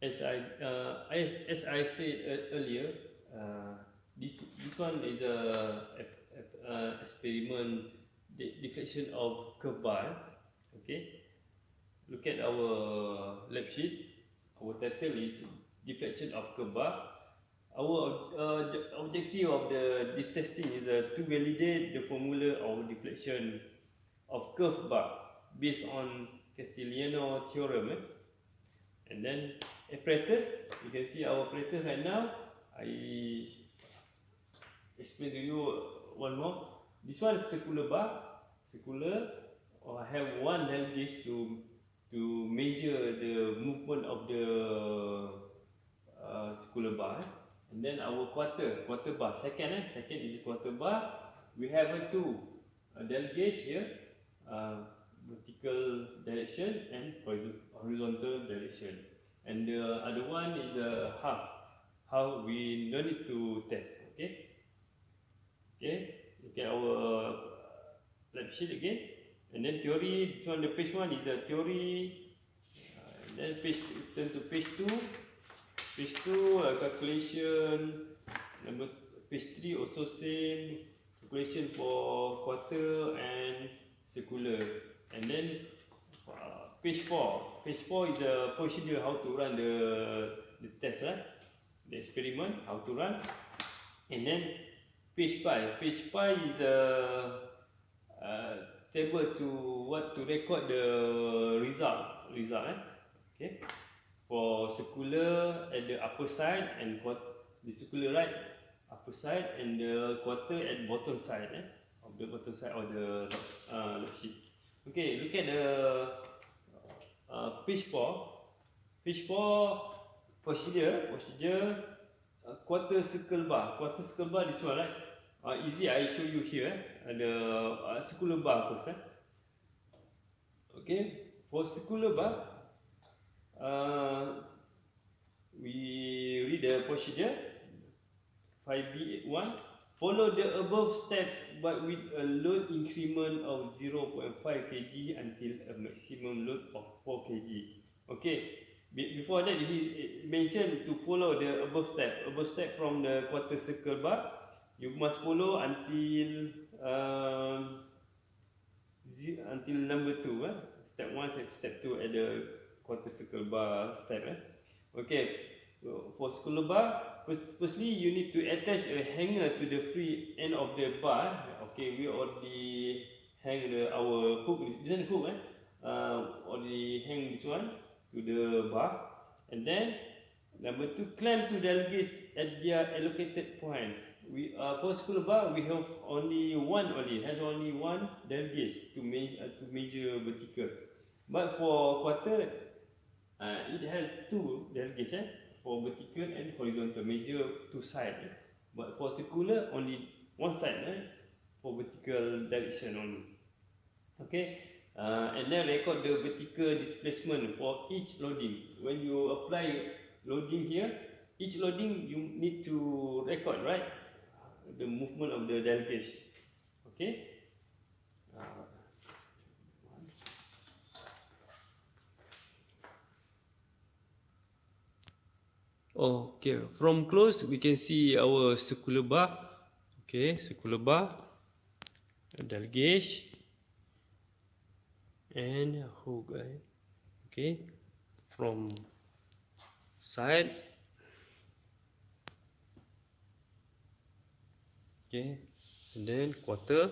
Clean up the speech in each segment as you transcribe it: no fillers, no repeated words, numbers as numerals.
as I said earlier, this one is a experiment deflection of curve bar. Okay, look at our lab sheet. Our title is deflection of curve bar. Our objective of this testing is to validate the formula of deflection of curve bar based on Castigliano theorem. And then apparatus, you can see our apparatus right now. I explain to you one more. This one is circular bar, circular, or I have one dial gauge to measure the movement of the circular bar. And then our quarter bar, second is quarter bar. We have two dial gauge here, vertical direction and horizontal direction. And the other one is a half. How we don't need to test. Okay, look at our lab sheet again. And then theory, this one, the page 1 is a theory. And then turn to page 2. Page 2, calculation. Page 3 also same. Calculation for quarter and circular. And then page 4. Page 4 is a procedure how to run the test, the experiment, how to run. And then page 5. Page 5 is a table to record the result. Okay. For circular at the upper side and the circular right upper side and the quarter at bottom side of the bottom side of the lab sheet. Okay, look at the page 4. Page 4 procedure quarter circle bar. Quarter circle bar, this one, right? Easy, I show you here. The circular bar first. Okay, for circular bar, we read the procedure 5B1. Follow the above steps but with a load increment of 0.5 kg until a maximum load of 4 kg. Okay, before that he mentioned to follow the above step from the quarter circle bar. You must follow until number 2. Step 1, step 2 at the quarter circle bar step. Okay, for circular bar, firstly you need to attach a hanger to the free end of the bar. Okay, we already hang our hook. This is hook. Already hang this one to the bar. And then number 2, clamp to the gauge at their allocated point. For circular bar, we have only one dial gauge to measure vertical. But for quarter, it has two dial gauge for vertical and horizontal, measure two sides. But for circular, only one side for vertical direction only. Okay, and then record the vertical displacement for each loading. When you apply loading here, each loading you need to record, right? The movement of the dial gauge. Okay. Okay, from close we can see our circular bar. Okay, circular bar, dial gauge, and hook. Okay, from side. Okay, and then quarter.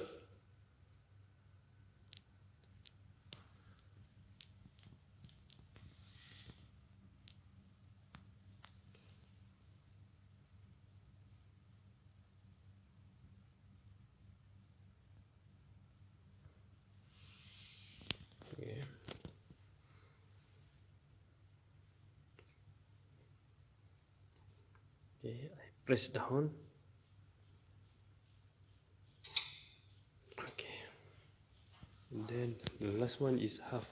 Okay, I press down. Okay, and then the last one is half.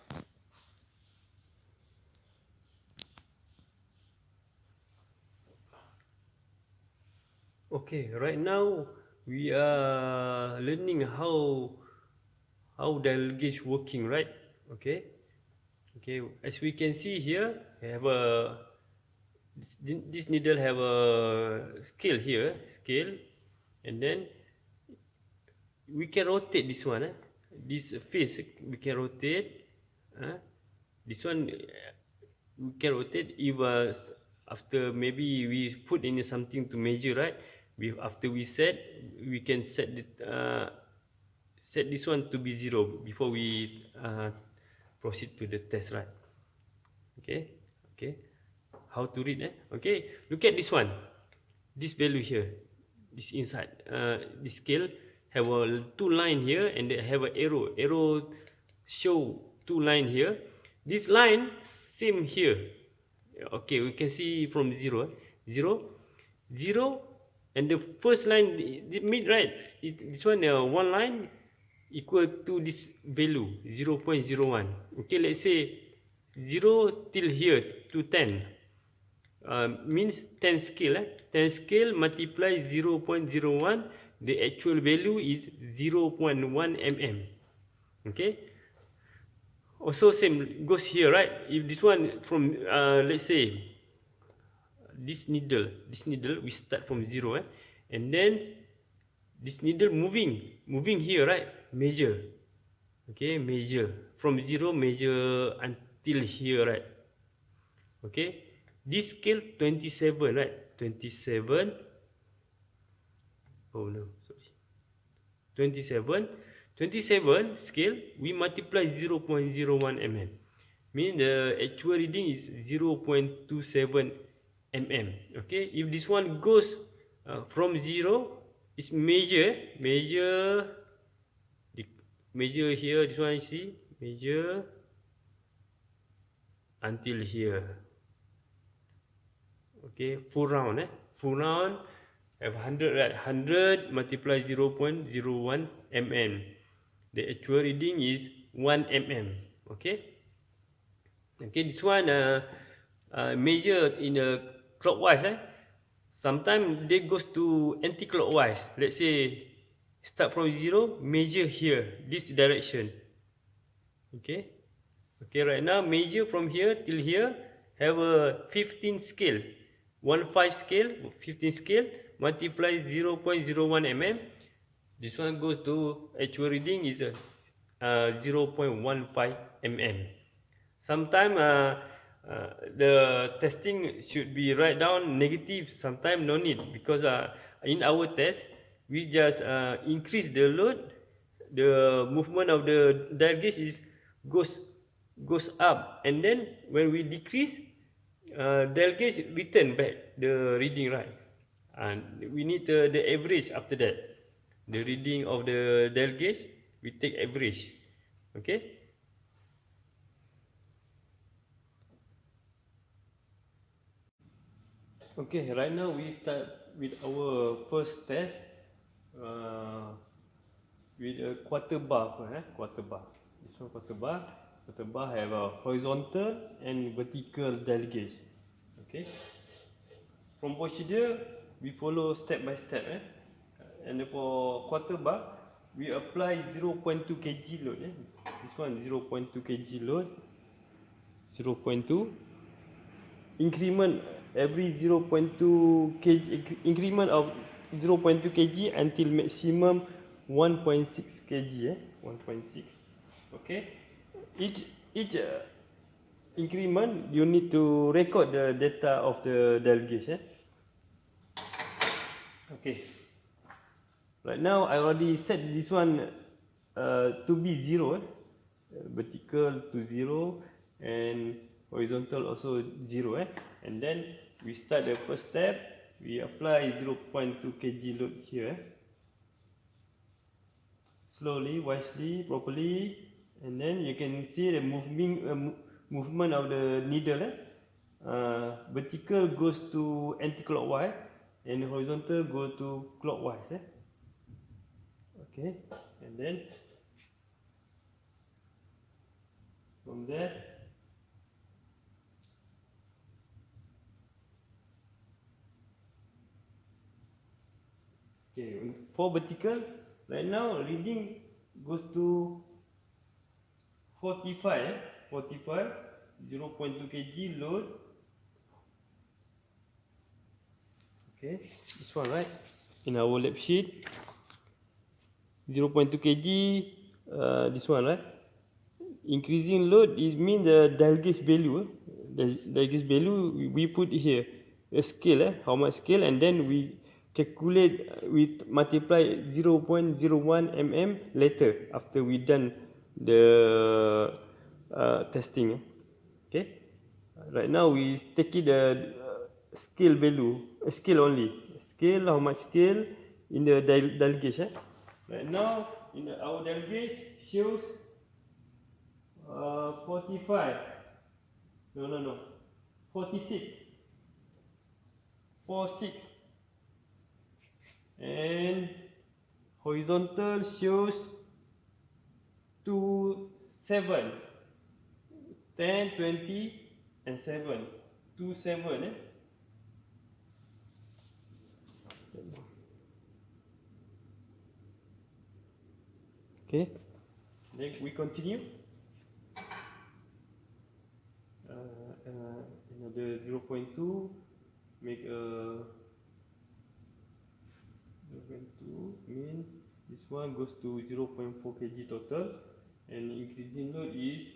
Okay, right now we are learning how dial gauge working, right? Okay, as we can see here, we have a this needle have a scale here, scale, and then we can rotate this one. This face we can rotate. This one we can rotate if after maybe we put in something to measure, right? After we set, we can set set this one to be 0 before we proceed to the test, right? Okay, okay. How to read? Okay, look at this one. This value here, this inside, this scale have a two line here and they have an arrow. Arrow show two line here. This line same here. Okay, we can see from 0, 0, 0, and the first line the mid, right? This one one line equal to this value 0.01. Okay, let's say 0 till here to 10. Means 10 scale. 10 scale multiply 0.01, the actual value is 0.1 mm. Okay, also same goes here, right? If this one from let's say this needle we start from 0, and then this needle moving here, right? Measure. Okay, measure from 0, measure until here, right? Okay, this scale 27, right? 27. Oh no, sorry. 27. 27 scale we multiply 0.01 mm. Mean the actual reading is 0.27 mm. Okay, if this one goes from 0, it's measure here. This one you see, measure until here. Okay, full round, full round have 100, right? 100 multiply 0.01 mm. The actual reading is 1 mm. Okay, okay, this one measure in a clockwise. Sometimes they goes to anti-clockwise. Let's say start from 0, measure here, this direction. Okay, okay, right now measure from here till here, have a 15 scale, 15 scale, 15 scale, multiply 0.01 mm. This one goes to actual reading is 0.15 mm. Sometimes the testing should be write down negative, sometimes no need, because in our test we just increase the load, the movement of the dial gauge is goes up, and then when we decrease, dial gauge return back the reading, right? And we need the average after that, the reading of the dial gauge we take average. Okay, okay, right now we start with our first test uh, with a quarter bar first, quarter bar. This one quarter bar. Quarter bar have a horizontal and vertical dial gauge. Okay. From procedure, we follow step by step. And for quarter bar, we apply 0.2 kg load. This one 0.2 kg load. 0.2. Increment every 0.2 kg, increment of 0.2 kg until maximum 1.6 kg. 1.6. Okay. Each increment you need to record the data of the dial gauge. Okay. Right now I already set this one to be 0. Vertical to 0 and horizontal also 0. And then we start the first step. We apply 0.2 kg load here. Slowly, wisely, properly, and then you can see the movement of the needle. Vertical goes to anti-clockwise and horizontal go to clockwise. Okay, and then from there okay, for vertical right now reading goes to 45. 45, 0.2 kg load, Okay, this one, right? In our lab sheet, 0.2 kg, this one, right? Increasing load is mean the dial gauge value. The dial gauge value we put here a scale, how much scale, and then we calculate, we multiply 0.01 mm later after we done the testing. Okay, right now we take it the scale value, scale only, scale, how much scale in the dial gauge. Right now in our dial gauge shows 45. No. 46. 46. And horizontal shows 2, 7. 10, 20, and 7. 2, 7. Okay. Then we continue. Another 0.2. Make a 0.2 means this one goes to 0.4 kg total, and increasing load is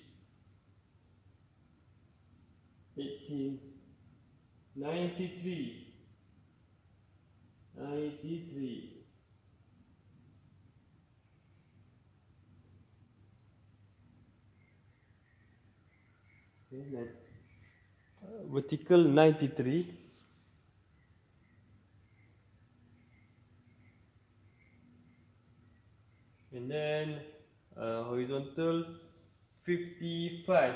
18, 93. Okay, vertical 93, and then horizontal 55.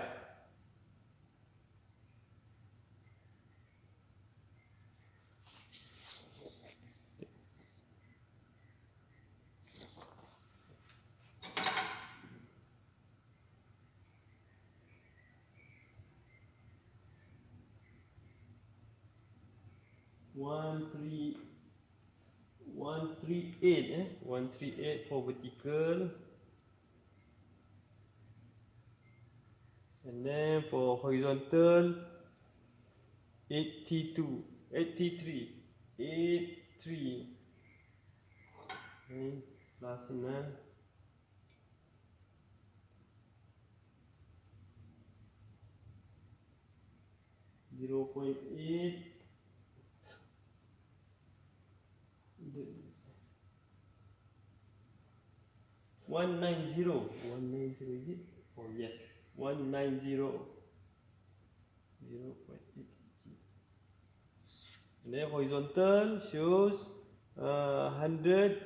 One three 138, 138 for vertical, and then for horizontal 82, 83, 83. Okay, last one, 0.8. 190, 190 is it? Oh yes, 190, 0.8 kg. And then horizontal shows 100,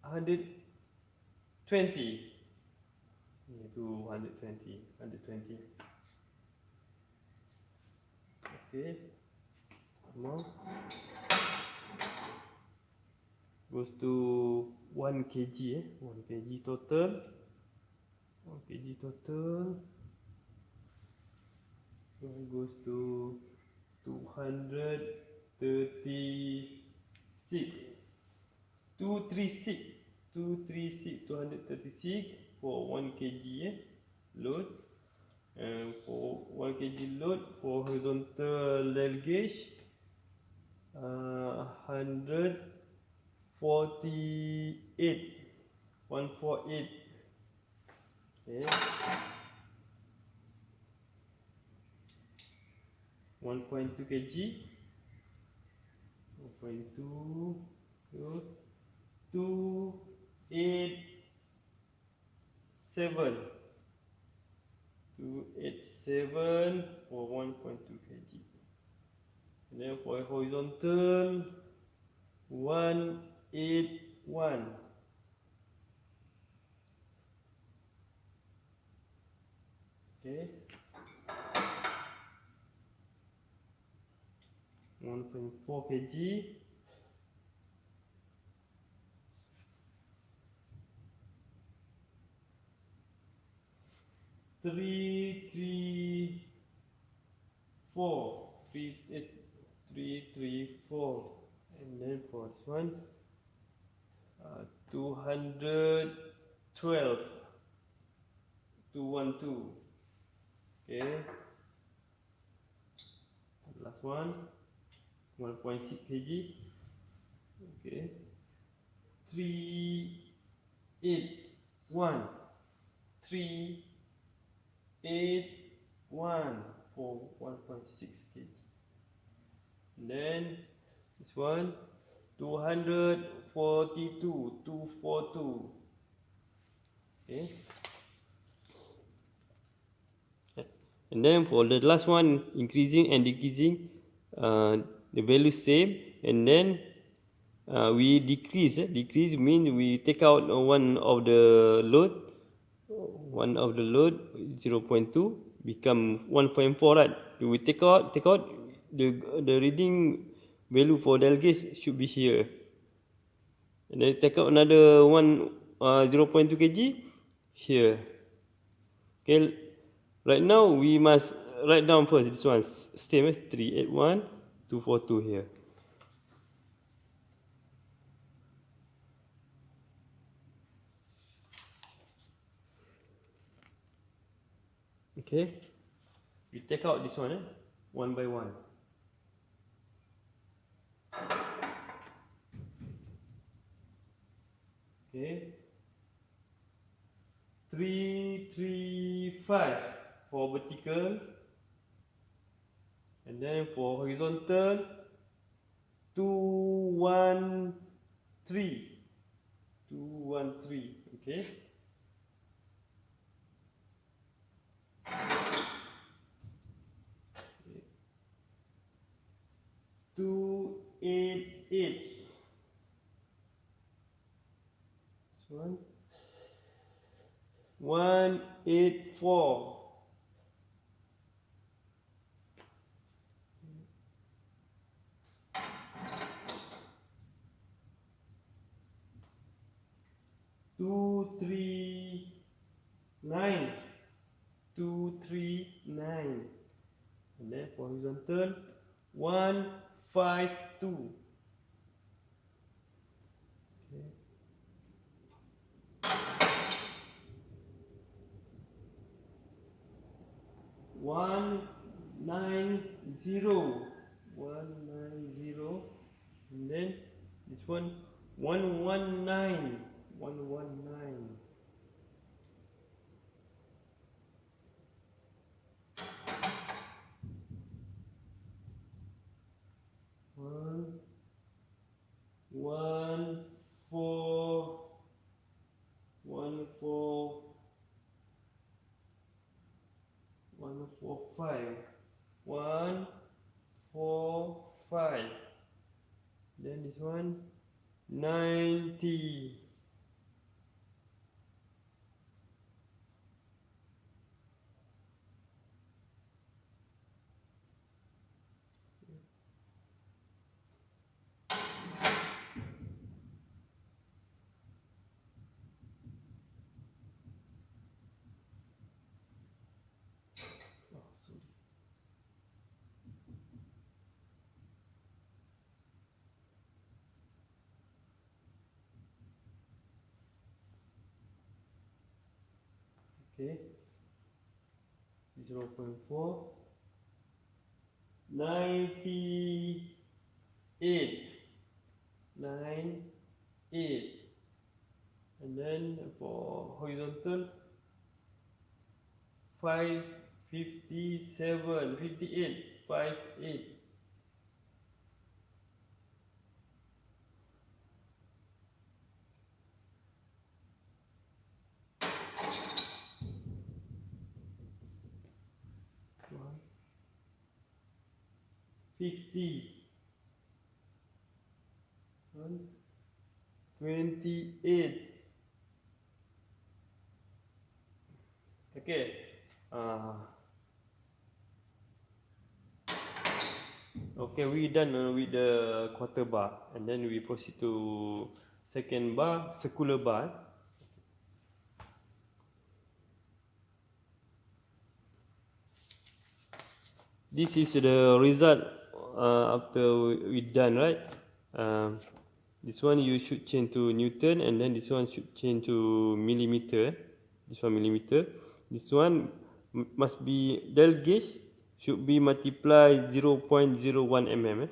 120. To 120, 120. Okay, more. Goes to 1 kg, 1 kg total. 1 kg total. So it goes to 236. 236. 236. 236 for 1 kg load. And for 1 kg load for horizontal dial gauge, 148. 148. Okay. 1.2 kg. 1.2. 287. 287 for 1.2 kg. And then for horizontal, 181. Okay. 1.4 kg. 334. 334. And then for this one, 212. 212. Okay. Last one. 1.6 kg. Okay. 381 381 for 1.6 kg. And then this one 242. Okay. And then for the last one, increasing and decreasing, the value same. And then we decrease. Decrease means we take out one of the load. 0.2 become 1.4, right? We take out the reading value for del gauge should be here. And then take out another 0.2 kg here. Okay, right now we must write down first this one, same 381 242 here. Okay, we take out this one, one by one. Okay, 335 for vertical, and then for horizontal 213. Okay. 288. This one 184. 239. 239. And then for horizontal 152. Okay. 190. 190. And then this one 119. 119. One, four, 145. 145. Then this one 90. Okay, 0.4, 98, 98, and then for horizontal 557, 58, 58. One, 50. 28. Okay. Okay, we done with the quarter bar, and then we proceed to second bar, circular bar. This is the result after we done, right? This one you should change to Newton, and then this one should change to millimeter. This one millimeter. This one must be del gauge should be multiply 0.01 mm.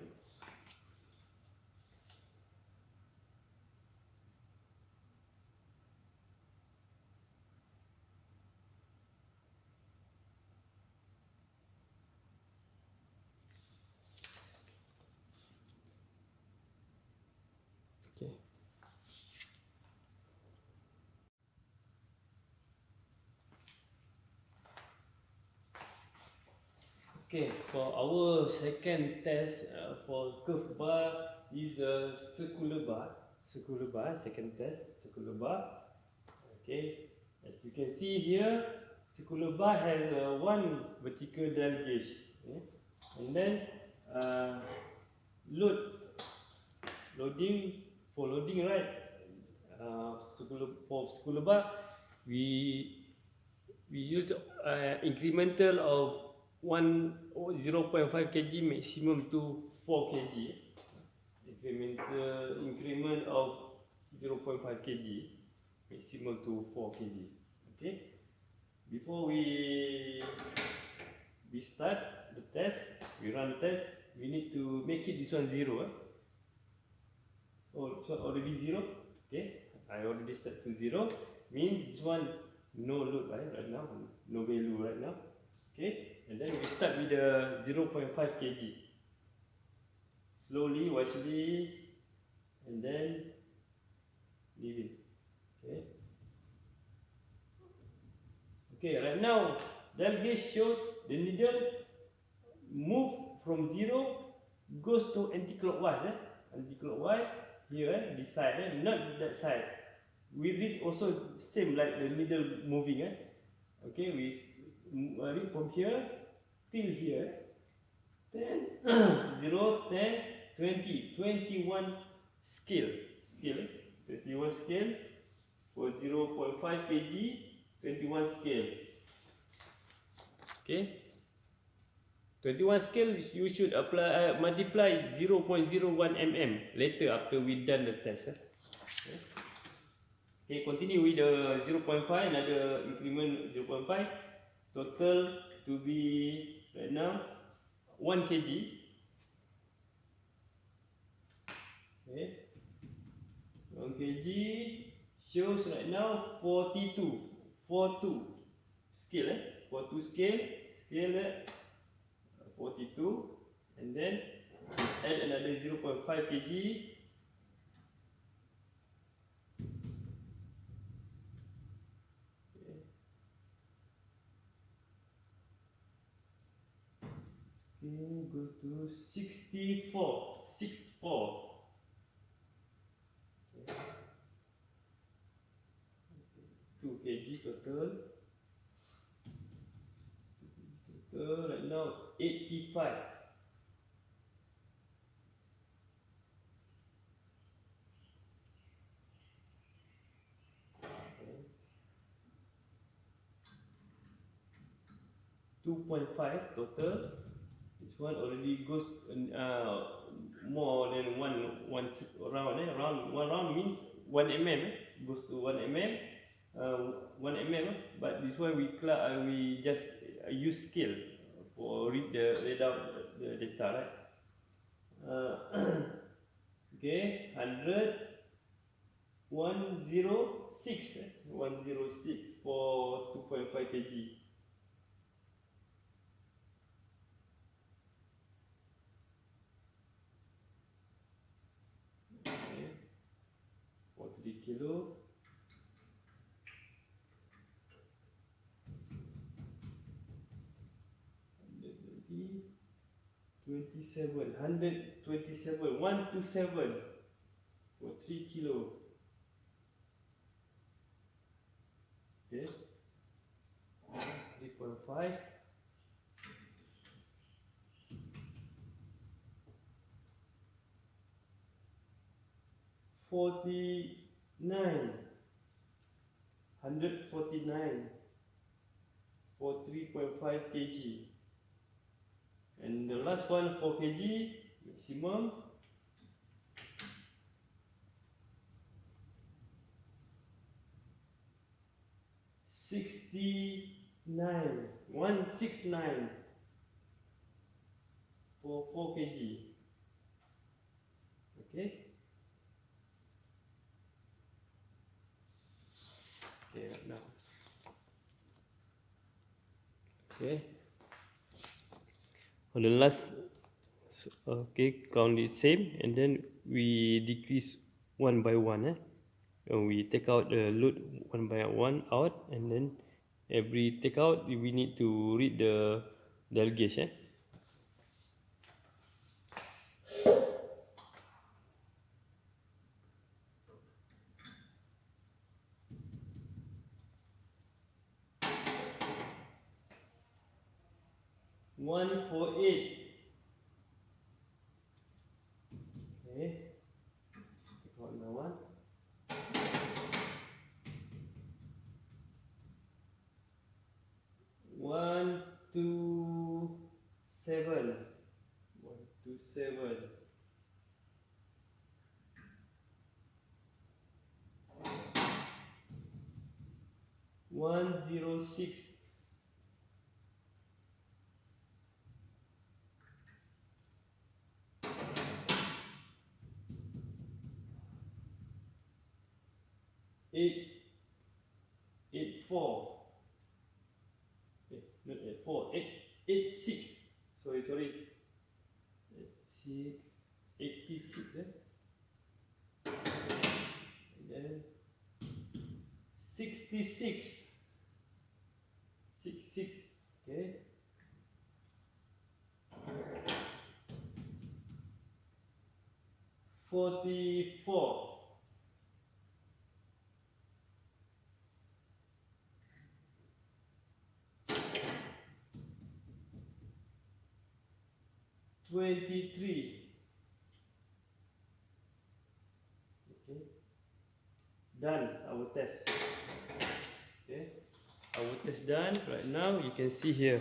Okay, for our second test for curve bar is a circular bar. Circular bar, second test, circular bar. Okay, as you can see here, circular bar has one vertical dial gauge. Okay? And then loading, for loading, right? For circular bar, we use incremental of 0.5 kg maximum to 4 kg. Increment of 0.5 kg maximum to 4 kg. Okay. Before we start the test, we run the test. We need to make it this one 0. Oh, this one already 0. Okay. I already set to 0. Means this one no load right now, no value right now. Okay, and then we start with the 0.5 kg. Slowly, wisely, and then leave it. Okay. Okay, right now, dial gauge shows the needle move from 0 goes to anti-clockwise. Anti-clockwise here, this side, not that side. We read also same like the needle moving. Okay, we read from here till here. 10, 0, 10, 20, 21 scale. 21 scale for 0.5 kg, 21 scale. Okay. 21 scale you should apply multiply 0.01 mm later after we done the test. Okay, continue with the 0.5, another increment 0.5. Total to be right now 1 kg. Okay. 1 kg shows right now 42 scale. 42 scale 42, and then add another 0.5 kg. Okay, go to 64. 2 kg total. Right now 85. Okay. 2.5 total. This one already goes more than one round. Around one round means 1 mm. Goes to 1 mm. 1 mm. But this one we just use scale for read out the data, right? Okay, 100, 106, 106 for 2.5 kg. Okay, for 3 kilo. 27, 127, 127 for 3 kilo. Okay, 3.5. 49, 149 for 3.5 kg. And the last one 4 kg maximum. 69, 169 for 4 kg. Okay. Okay, right now. Okay. On the last, okay, count it same, and then we decrease one by one. And we take out the load one by one out, and then every take out we need to read the dial gauge. 148. Okay, take out another one. 127. 127. 106. 84. Not 84. 86. Sorry. 86. 86. And then 66. 66. Okay. 44. 23. Okay. Done our test. Okay. Our test done. Right now you can see here.